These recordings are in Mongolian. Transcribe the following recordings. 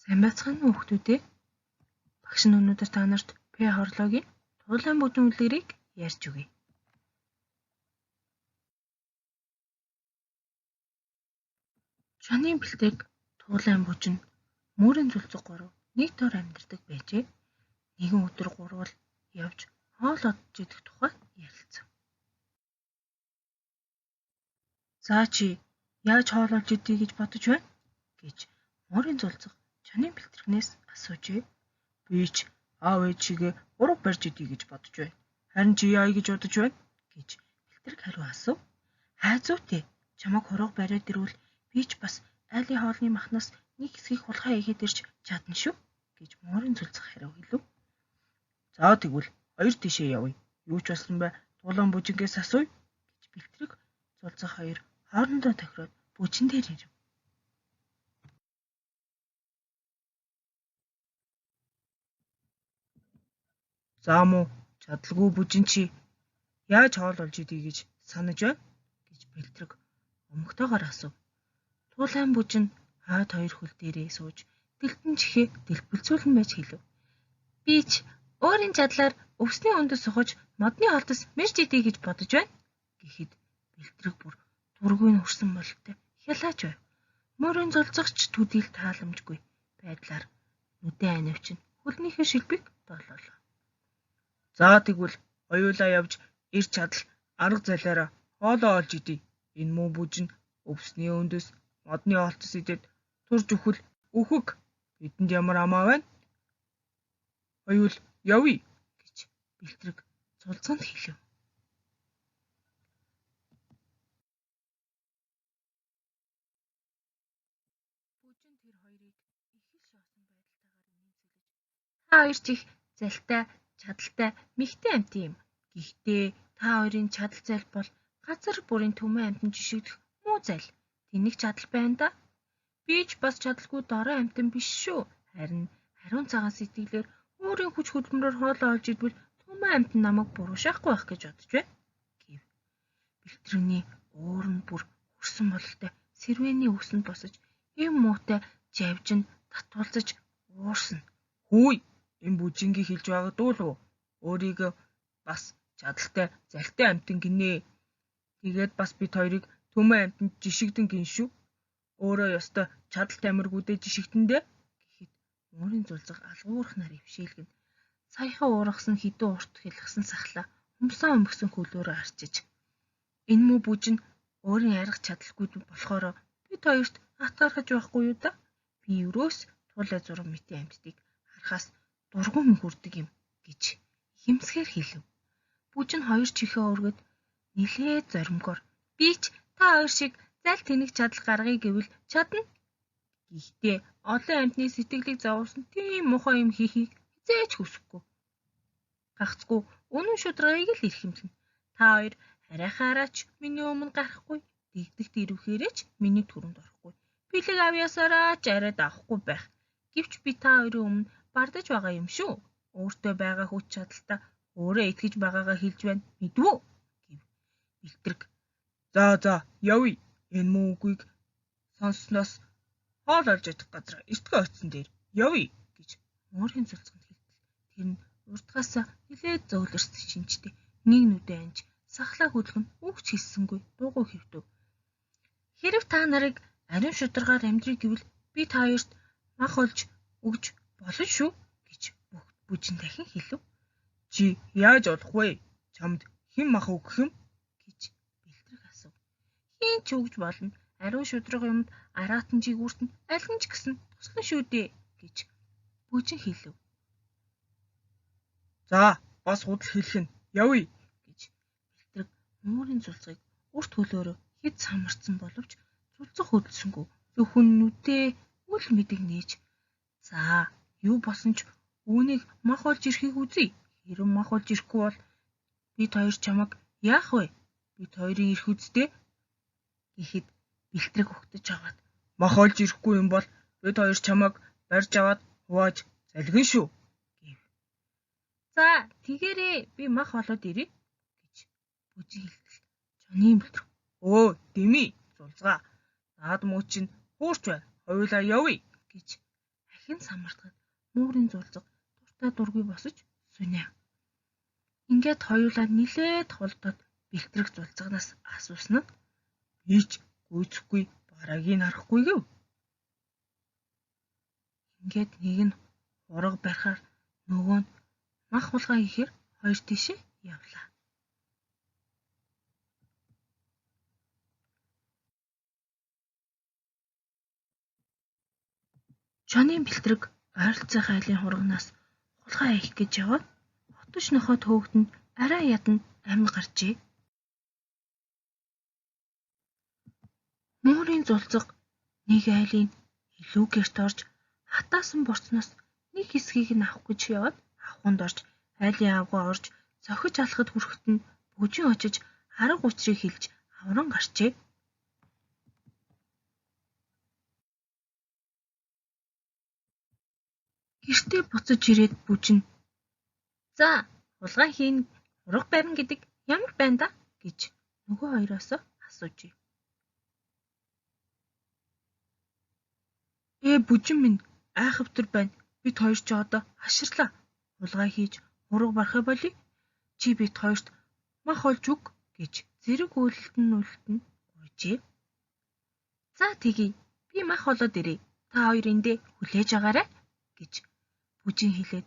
Сайн байцгаана уу хүүхдүүдээ. Багш нь өнөөдөр та нарт П хорлоогийн туулайн бүжин үлгэрийг ярьж өгье. Чонын бэлтэг туулайн бүжин мөрийн зүлцэг 3 нэг дор амьдардаг байжээ. Нэгэн өдөр гурвал явж хоол одж идэх тухай ярилцав. За чи яаж хоол олж идэх гэж бодож байна? Гэж мөрийн зүлцэг чонын бэлтгэрнээс асуужээ. Би ч аав ээж шигээ ураг барьж идэх гэж бодож байна. Харин чи яа гэж бодож байна? Гэж бэлтэрэг хариу асуув. Хай зүйтэй, чамайг хураг бариад ирвэл би ч бас айлын хоолны махнаас нэг хэсгийг хулгай хийгээд ирж чадна шүү. Гэж мөрийн зүлцэг хариу хэлв. За тэгвэл хоёр тишээ явъя. Юу ч болсон бай туулайн бүжингээс асууя. Гэж бэлтэрэг зүлцэг хоёр хоорондоо тохироод бүжин дээр ирэв. За муу чадалгүй бүжин чи яаж хоол олж идэх гэж санаж байна? Гэж бэлтэрэг өмгтөөгөр асуув. Туулайн бүжин хойд хоёр хөл дээрээ сууж дэлтэн чихээ дэлбэлцүүлэн байж хэлв. Би ч өөрийн чадлаар өвсний өндөс сухаж модны холдос мэрж идэх гэж бодож байна. Гэхэд бэлтэрэг бүр дургүй хүрсэн бололтой хялааж байв. Мөрийн зүлцэгч төдийл тааламжгүй байдлаар нүдэн анивчин хөлнийхөө шилбэг доолоолоо. За тэгвэл хоёулаа явж ир чадал арга залаараа хоолоо олж идье. Энэ муу бүжин өвсний өндөс модны холдос идээд турж өхөл үхэг. Бидэнд ямар амаа байна? Хоёул явъя гэж бэлтэрэг цулцганд хэлв. Бүжин тэр хоёрыг их л шоосон байдалтайгаар нэмсэлж та хоёр ч их залтай, чадалтай, мэгтэй амт юм. Гэхдээ та хоёрын чадал зайл бол газар бүрийн төмөн амтан жишигдэх муу зайл. Тэнэг чадал байна да. Би ч бас чадалгүй дорой амтан биш шүү. Харин хариун цагаан сэтгэлээр өөрийн хүч хөдөлмөрөөр хоолоо олж идвэл төмөн амтан намайг буруушаахгүй байх гэж бодож байна. Гэв. Бэлтэрэгний уур нь бүр хүрсэн бололтой сэрвээний өвсөнд босож эм муутай жавжин татуулзаж уурсан. Хөөе, энэ бүжингийн хэлж байгаагүй л өөрийгөө бас чадалтай, залтай амтан гинэ. Тэгээд бас бид хоёрыг төмөн амтанд жишигдэн гин шүү. Өөрөө ёстой чадал тамиргуудээ жишигдэндээ гэхэд мөрийн зүлцэг алгуурхнаар ившээлгэн саяхан уургасан хідэн урт хэлгсэн сахлаа өмсөн өмгсөн хөлөөрөө арчиж энэ муу бүжин өөрийн арга чадалгүй болохоор бид хоёрт атгархаж байхгүй юу да? Би өрөөс туулай зураг мэтийн амьтдыг харахаас дургуун хүрдэг юм гэж хэмсгээр хэлв. Бүжин хоёр чихээ өргөд нилээд зоримгоор би ч та хоёр шиг зал тэнэг чадал гаргая гэвэл чадна. Гэхдээ олон амьтны сэтгэлийг зовоорсон тийм муухай юм хийхийг хизээч хүсэхгүй. Гагцгүй үнэн шударгаыг л эрхэмлэн. Та хоёр харайхаараач миний өмнө гарахгүй, дэгдэгт ирвэхээрээч миний түрүүнд орохгүй. Бэлэг авьяасаараа ч арайд авахгүй байх. Гэвч би та хоёрын өмнө бардаж байгаа юм шүү. Өөртөө байгаа хүч чадалтаа өөрөө итгэж байгаагаа хэлж байна. Мэдвүү? Гэв бэлтэрэг. За явъя. Энэ муу үгийг сонсноос хоол олж идэх газар эртгээ очсон дээр явъя гэж мөрийн зүлцгэнд хэлтэл тэр нь урдгаасаа нилээд зөөлөрсөн шинжтэй нэг нүдэ анж сахлаа хөдлөн үгч хэлсэнгүй дуугүй хэвдэв. Хэрв та нарыг ариун шударгаар амьдрий гэвэл би та хоёрт мах олж өгж болно шүү гэж бүжин дахин хэлв. Чи яаж олох вэ? Чамд хэн мах өгөх юм? Гэж бэлтэрэг асуув. Хийн ч өгж болно. Ариун шударга юмд араатан жигүүртэн алин ч гэсэн туслан шүү дээ гэж бүжин хэлв. За бас худал хэлэх нь явъя гэж бэлтэрэг мөрийн зүлцгийг урт хөлөөрөө хэд самарсан боловч зүлцэг хөдөлсөнгүй зөвхөн нүдээ үл мэдэг нээж за юу босон ч үүнийг мах олж ирэхийг үзье. Хэрэв мах олж ирэхгүй бол бид хоёр чамайг яах вэ? Бид хоёрын ирэх үздэй гэхэд бэлтэрэг өгтөж аваад мах олж ирэхгүй юм бол бид хоёр чамайг барьж аваад хувааж залгин шүү гэв. За тэгээрээ би мах олоод ирье гэж бүжин хэлтэл чонын бэлтэрэг. Өө дими зулцгаа. Наад муу чинь хуурч байна. Хоёулаа явъя гэж дахин самартахад муурын зулцаг дуртай дургүй босож сүнэ. Ингээд хоёулаа нилээд холдоод бэлтрэг зулцагнаас асуусан нь "Би ч гүйцэхгүй бараагийг харахгүй гэв." Ингээд нэг нь ураг барихаар нөгөө нь мах хулгай хийхээр хоёр тийшээ явлаа. Чоны бэлтрэг ойролцоо хайлын хурганаас хулгай хийх гэж яваад хотож нохой төөгдөнд арай ядна амь гарчээ. Муурын зулцаг нэг айлын илүү гэрт орж хатаасан борцноос нэг хэсгийг нь авах гэж яваад авханд орж айлын авгаа орж зохиж алахад хүрэхэд нь бүжин очиж арга учрыг хэлж авран гарчээ. Гэртээ буцаж ирээд бүжин "За, хулгай хийн ураг барина гэдэг ямар байна да?" гэж нөгөө хоёроос асуужээ. Бүжин минь айхавтар байна. Бид хоёр ч одоо хаширлаа. Хулгай хийж ураг барахаа болий. Чи бид хоёрт мах олж өг гэж зэрэг үйлдэн гуйжээ. "За тэгье. Би мах олоод ирье. Та хоёр эндээ хүлээж агаарай" гэж бүжин хэлээд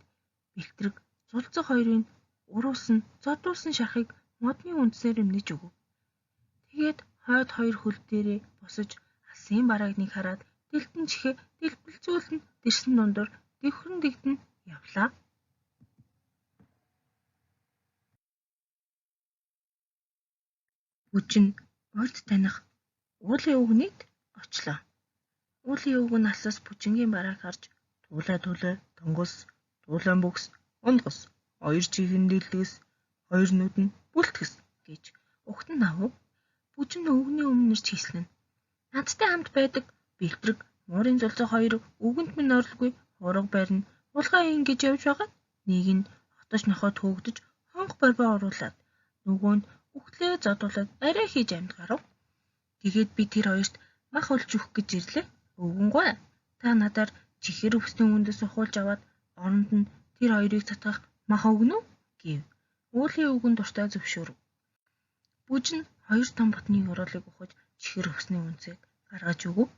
бэлтрэг зулцаг хоёрын уруулсан зодуулсан шархыг модны үндсээр эмнэж өгөв. Тэгээд хойд хоёр хөл дээрээ босож алсын бараагныг хараад дэлдэн чихээ дэлбэлзүүлэн дэрсэн дундуур дэвхэн дэгдэн явлаа. Бүжин урд таних уулын өвгөнийг очлоо. Уулын өвгөн алсаас бүжингийн барааг харж туулай тонгос, туулайн бүкс, онгос, хоёр чихэн дэлгэс, хоёр нүд нь бүлтгэс гэж угтан авав. Бүжин өвгөний өмнө нэрч хийсэн нь "Надтай хамт байдаг бэлтрэг муурын зулцаг хоёр өвгөнт минь орлгүй ураг барина хулгай хийн гэж явж байгаа. Нэг нь хотож нохой төөгдөж хонх борбоо оруулаад нөгөө нь үхтлээ зодуулаад арай хийж амьд гарав. Тэгээд би тэр хоёрт мах олж өгөх гэж ирлээ. Өвгөнгөө та надаар чихэр өвсний үндэс ухуулж аваад оронд нь тэр хоёрыг татгах мах өгнө үү?" гэв. Уулын өвгөн дуртай зөвшөөрөв. Бүжин хоёр том ботны уруулыг ухаж чихэр өвсний үнцийг гаргаж өгөв.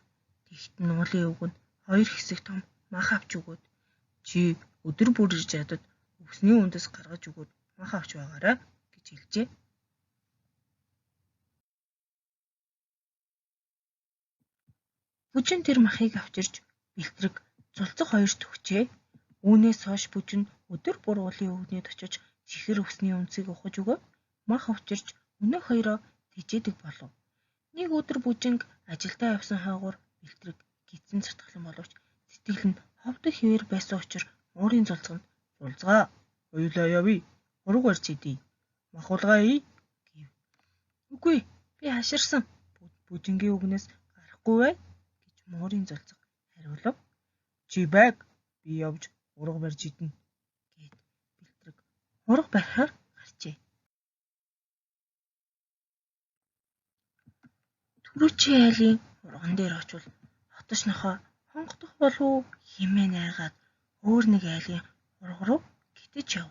Тэгтэн уулын өвгөн хоёр хэсэг том мах авч өгөөд "Чи өдөр бүр ирж ядад өвсний үндэс гаргаж өгөөд мах авч байгаарай" гэж хэлжээ. Бүжин тэр махыг авчирч бэлтрэг зулцаг хоёрт өгчээ. Үүнээс хойш бүжин өдөр бүр уулын өвгөнд очиж чихэр өвсний үнцийг ухаж өгөөд мах авчирч өнөө хоёроо тэжээдэг болов. Нэг өдөр бүжинг ажилдаа явсан хойгуур бэлтрэг гидсэн цартгалан боловч сэтгэл нь ховдог хэвээр байсан учраас муурын зулцагт "Зулцгаа, хоёулаа явъя. Ураг барьж идье. Мах хулгай хий" гэв. "Үгүй, би хаширсан. Бүжингийн үгнээс гарахгүй бай" гэж муурын зулцаг хариулав. "Чи байг. Би явж ураг барьж иднэ" гэд бэлтрэг ураг барихаар гарчээ. Түрүүчийн айлын урган дээр очвол хотож нохой хонгодох болов уу хэмээн айгаад өөр нэг айлын урга руу гитэж яв.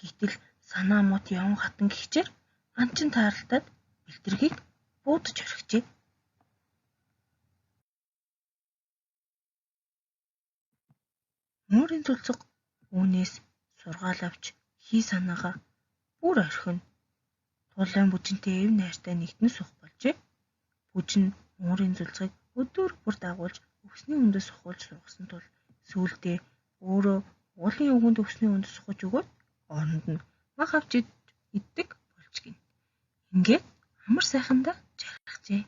Гэтэл санаа мот явн хатан гихчээр анчин тааралтад бэлтрэгийг буудаж орхижээ. Муурын зулцаг үүнээс сургаал авч хий санаагаа бүр орхино. Тулайн бүжинтэй эв найртай нэгтэн суух болжээ. Бүжин муурын зулцгийг өдөр бүр дагуулж өвсний үндэс ухуулж суугасан тул сүүлдээ өөрөө уулын өвгөнд өвсний үндэс ухаж өгөөд оронд нь мах авч иддэг болж гин. Ингээд амар сайхандаа жаргажээ.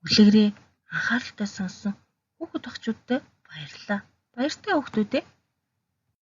Үлгэрээ анхааралтай сонссон хүүхэд багчуудтай баярлалаа. Баяртай хүүхдүүдээ.